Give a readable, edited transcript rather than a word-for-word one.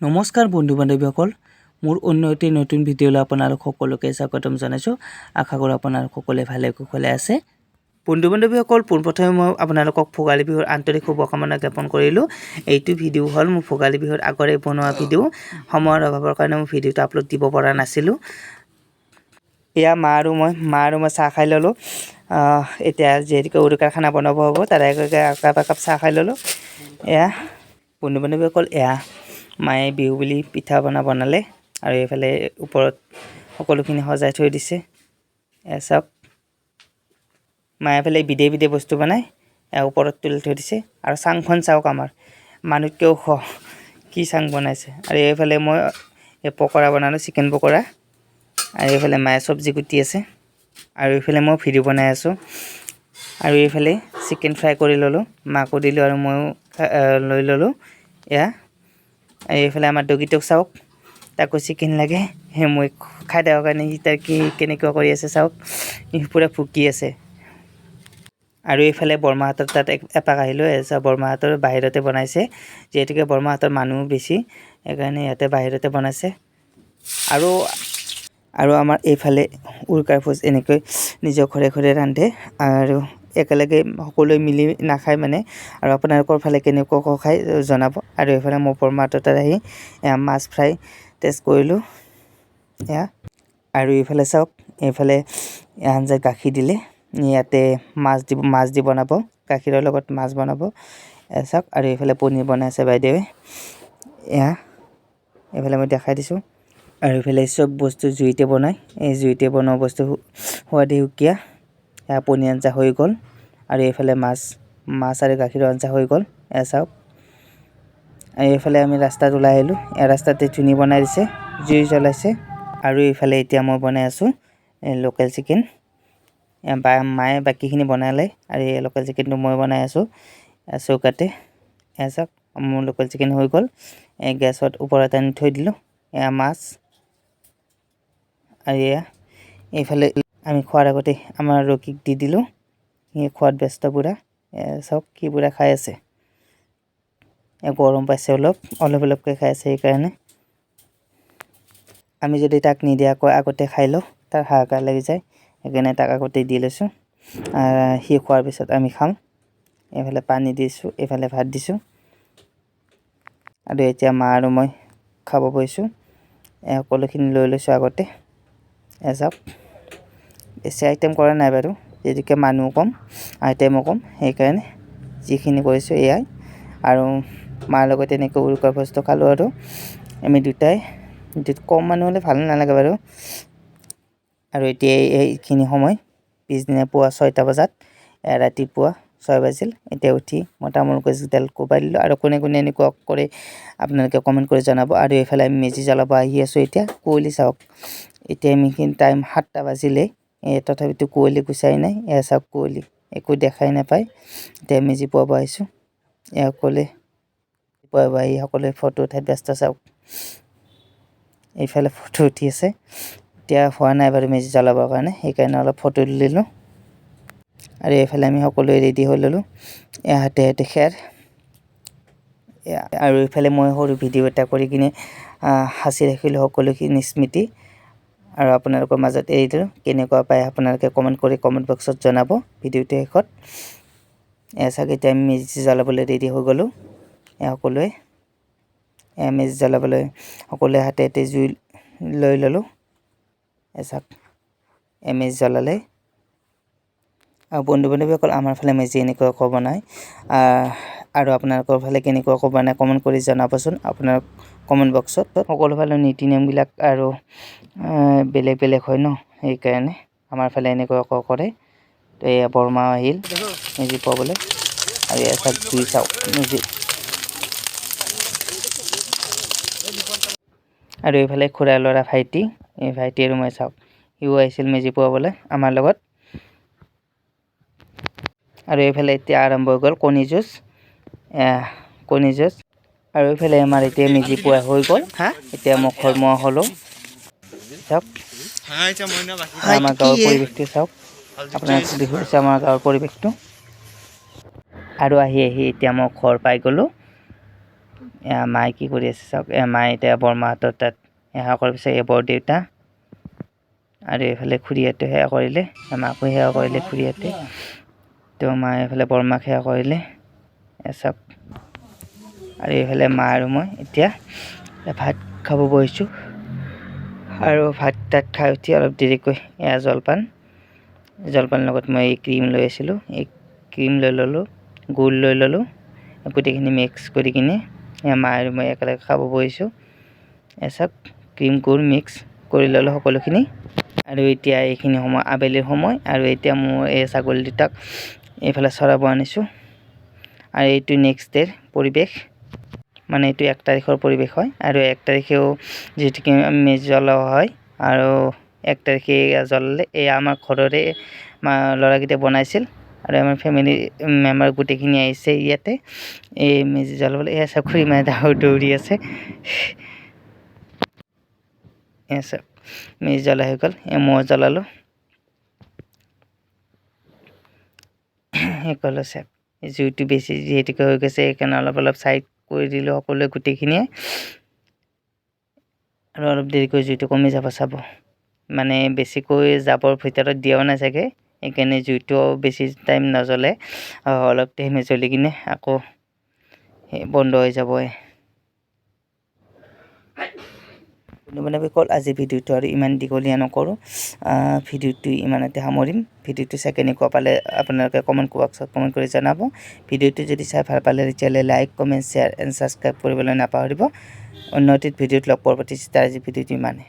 নমস্কাৰ বন্ধু বান্ধৱীসকল মোৰ অন্য এটি নতুন ভিডিঅ'লৈ আপোনালোক সকলোকে স্বাগতম জনাইছোঁ আশা কৰোঁ আপোনালোক সকলোৱে ভালে কুশলে আছে বন্ধু বান্ধৱীসকল পোনপ্ৰথমে মই আপোনালোকক ভোগালী বিহুৰ আন্তৰিক শুভকামনা জ্ঞাপন কৰিলোঁ এইটো ভিডিঅ' হ'ল মোৰ ভোগালী বিহুৰ আগৰে বনোৱা ভিডিঅ' সময়ৰ অভাৱৰ কাৰণে মই ভিডিঅ'টো আপলোড দিব পৰা নাছিলোঁ এয়া মা আৰু মই চাহ খাই ল'লোঁ এতিয়া যিহেতুকে উৰুকাৰ খানা বনাব হ'ব তাৰে একাপ চাহ খাই ল'লোঁ এয়া বন্ধু বান্ধৱীসকল এয়া মায়ে বিহু বুলি পিঠা বনালে আৰু এইফালে ওপৰত সকলোখিনি সজাই থৈ দিছে চাওক মায়ে এইফালে বিধে বস্তু বনায় ওপৰত তুলি থৈ দিছে আৰু চাংখন চাওক আমাৰ মানুহতকৈ ওখ কি চাং বনাইছে আৰু এইফালে মই পকৰা বনালোঁ চিকেন পকৰা আৰু এইফালে মায়ে চব্জি কুটি আছে আৰু এইফালে মই ভিডিঅ' বনাই আছোঁ আৰু এইফালে চিকেন ফ্ৰাই কৰি ল'লোঁ মাকো দিলোঁ আৰু ময়ো লৈ ল'লোঁ এয়া এইফালে আমাৰ ডগিটোক চাওক তাকো চিকেন লাগে মই খাই দিয়াৰ কাৰণে সি তাৰ কেনেকুৱা কৰি আছে চাওক সি পূৰা ভুকি আছে আৰু এইফালে বৰমাহঁতৰ তাত এপাক আহিলোঁ বৰমাহঁতৰ বাহিৰতে বনাইছে যিহেতুকে বৰমাহঁতৰ মানুহ বেছি সেইকাৰণে ইয়াতে বাহিৰতে বনাইছে আৰু আমাৰ এইফালে উৰুকাৰ ভোজ এনেকৈ নিজৰ ঘৰে ৰান্ধে আৰু একেলগে সকলোৱে মিলি নাখায় মানে আৰু আপোনালোকৰ ফালে কেনেকুৱা খায় জনাব আৰু এইফালে মই বৰমাহঁতৰ তাত আহি মাছ ফ্ৰাই টেষ্ট কৰিলোঁ এয়া আৰু এইফালে চাওক এইফালে আঞ্জাত গাখীৰ দিলে ইয়াতে মাছ দি বনাব গাখীৰৰ লগত মাছ বনাব চাওক আৰু এইফালে পনীৰ বনাইছে বাইদেৱে এয়া এইফালে মই দেখাই দিছোঁ আৰু এইফালে চব বস্তু জুইতে বনায় এই জুইতে বনোৱা বস্তু সোৱাদে সুকীয়া পনীৰ আঞ্জা হৈ গ'ল আৰু এইফালে মাছ আৰু গাখীৰৰ আঞ্জা হৈ গ'ল এয়া চাওক আৰু এইফালে আমি ৰাস্তাত ওলাই আহিলোঁ ৰাস্তাতে ধুনি বনাই দিছে জুই জ্বলাইছে আৰু এইফালে এতিয়া মই বনাই আছোঁ লোকেল চিকেন মায়ে বাকীখিনি বনালে আৰু এই লোকেল চিকেনটো মই বনাই আছোঁ চৌকাতে এয়া চাওক মোৰ লোকেল চিকেন হৈ গ'ল গেছত ওপৰত আনি থৈ দিলোঁ এয়া মাছ আৰু এয়া এইফালে আমি খোৱাৰ আগতে আমাৰ ৰকীক দি দিলোঁ সি খোৱাত ব্যস্ত পূৰা চাওক কি পূৰা খাই আছে গৰম পাইছে অলপকৈ খাই আছে সেইকাৰণে আমি যদি তাক নিদিয়াকৈ আগতে খাই লওঁ তাৰ হাহাকাৰ লাগি যায় সেইকাৰণে তাক আগতে দি লৈছোঁ সি খোৱাৰ পিছত আমি খাম এইফালে পানী দিছোঁ এইফালে ভাত দিছোঁ আৰু এতিয়া মা আৰু মই খাব বহিছোঁ সকলোখিনি লৈ লৈছোঁ আগতে চাওক বেছি আইটেম কৰা নাই বাৰু যিহেতুকে মানুহ কম আইটেমো কম সেইকাৰণে যিখিনি কৰিছোঁ এয়াই আৰু মাৰ লগত এনেকৈ উৰুকাৰ ভোজটো খালোঁ আৰু আমি দুটাই কম মানুহ হ'লে ভাল নালাগে বাৰু আৰু এতিয়া এইখিনি সময় পিছদিনা পুৱা 6টা বজাত ৰাতিপুৱা 6 বাজিল এতিয়া উঠি মই তামোল গছকেইডাল কোবাই দিলোঁ আৰু কোনে এনেকুৱা কৰে আপোনালোকে কমেণ্ট কৰি জনাব আৰু এইফালে আমি মেজি জ্বলাব আহি আছোঁ এতিয়া কুঁৱলী চাওক এতিয়া আমি টাইম 7টা বাজিলে তথাপিতো কুঁৱলী গুচাই নাই এয়া চাওক কুঁৱলী একো দেখাই নাপায় এতিয়া মেজি পুৱাব আহিছোঁ আহি সকলোৱে ফটো উঠাই ব্যস্ত চাওক এইফালে ফটো উঠি আছে এতিয়া হোৱা নাই বাৰু মেজি জ্বলাবৰ কাৰণে সেইকাৰণে অলপ ফটো তুলিলোঁ আৰু এইফালে আমি সকলোৱে ৰেডি হৈ ল'লোঁ হাতে খেৰ আৰু এইফালে মই সৰু ভিডিঅ' এটা কৰি কিনে সাঁচি ৰাখিলোঁ সকলোখিনি স্মৃতি আৰু আপোনালোকৰ মাজত এৰি দিলোঁ কেনেকুৱা পায় আপোনালোকে কমেণ্ট বক্সত জনাব ভিডিঅ'টো শেষত চাওক এতিয়া আমি মেজি জ্বলাবলৈ ৰেডি হৈ গ'লোঁ সকলোৱে মেজি জ্বলাবলৈ সকলোৱে হাতে জুই লৈ ল'লোঁ চাওক মেজি জ্বলালে আৰু বন্ধু বান্ধৱীসকল আমাৰ ফালে মেজি এনেকুৱাকৈ বনায় আৰু আপোনালোকৰ ফালে কেনেকুৱাকৈ বনায় কমেণ্ট কৰি জনাবচোন আপোনাৰ কমেণ্ট বক্সত সকলো ফালে নীতি নিয়মবিলাক আৰু বেলেগ হয় ন সেইকাৰণে আমাৰ ফালে এনেকুৱাকৈ কৰে তো এয়া বৰমা আহিল মেজি পুৱাবলৈ আৰু এয়া চাওক জুই চাওক মেজি আৰু এইফালে খুৰাৰ ল'ৰা ভাইটি এই ভাইটি আৰু মই চাওক সিও আহিছিল মেজি পুৱাবলৈ আমাৰ লগত আৰু এইফালে এতিয়া আৰম্ভ হৈ গ'ল কণী যুঁজ আৰু এইফালে আমাৰ এতিয়া মেজি পুৱা হৈ গ'ল এতিয়া মুখৰ মুৱা হ'লোঁ চাওক আমাৰ গাঁৱৰ পৰিৱেশটো চাওক আপোনালোকে দেখুৱাইছে আমাৰ গাঁৱৰ পৰিৱেশটো আৰু আহি এতিয়া মই ঘৰ পাই গ'লোঁ মায়ে কি কৰি আছে চাওক মায়ে এতিয়া বৰমাহঁতৰ তাত সেৱা কৰাৰ পিছত এই বৰ দেউতা আৰু এইফালে খুৰীহঁতে সেৱা কৰিলে মাকো সেৱা কৰিলে খুৰীহঁতে তো মায়ে এইফালে বৰমাক সেৱা কৰিলে চাওক আৰু এইফালে মা আৰু মই এতিয়া ভাত খাব বহিছোঁ আৰু ভাত তাত খাই উঠি অলপ দেৰিকৈ এয়া জলপান লগত মই এই ক্ৰীম লৈ আছিলোঁ এই ক্ৰীম লৈ ল'লোঁ গুড় লৈ ল'লোঁ গোটেইখিনি মিক্স কৰি কিনে মা আৰু মই একেলগে খাব বহিছোঁ চাওক ক্ৰীম গুড় মিক্স কৰি ল'লোঁ সকলোখিনি আৰু এতিয়া এইখিনি সময় আবেলিৰ সময় আৰু এতিয়া মোৰ এই ছাগলী দুটাক এইফালে চৰাব আনিছোঁ আৰু এইটো নেক্সট ডেৰ পৰিৱেশ মানে এইটো 1 তাৰিখৰ পৰিৱেশ হয় আৰু 1 তাৰিখেও যিহেতুকে মেজি জ্বলোৱা হয় আৰু 1 তাৰিখে জ্বলালে এই আমাৰ ঘৰৰে ল'ৰাকেইটা বনাইছিল আৰু আমাৰ ফেমিলি মেম্বাৰ গোটেইখিনি আহিছে ইয়াতে এই মেজি জ্বলাবলৈ এয়া চাওক খুৰী মায়ে দৌৰি আছে এয়া চাওক মেজি জ্বলা হৈ গ'ল মই জ্বলালোঁ সকলো চাওক জুইটো বেছি যিহেতুকে হৈ গৈছে সেইকাৰণে অলপ চাইড কৰি দিলোঁ সকলোৱে গোটেইখিনিয়ে আৰু অলপ দেৰিকৈ জুইটো কমি যাব চাব মানে বেছিকৈ জাবৰ ভিতৰত দিয়াও নাই চাগে সেইকাৰণে জুইটো বেছি টাইম নজ্বলে অলপ টাইম জ্বলি কিনে আকৌ বন্ধ হৈ যাব বন্ধুবান্ধৱীসকল আজি ভিডিঅ'টো আৰু ইমান দীঘলীয়া নকৰোঁ ভিডিঅ'টো ইমানতে সামৰিম ভিডিঅ'টো চাই কেনেকুৱা পালে আপোনালোকে কমেণ্ট বক্সত কমেণ্ট কৰি জনাব ভিডিঅ'টো যদি চাই ভাল পালে তেতিয়াহ'লে like comment share and subscribe কৰিবলৈ নাপাহৰিব অন্য এটি ভিডিঅ'ত লগ পোৱাৰ প্ৰতি আজি ভিডিঅ'টো ইমানে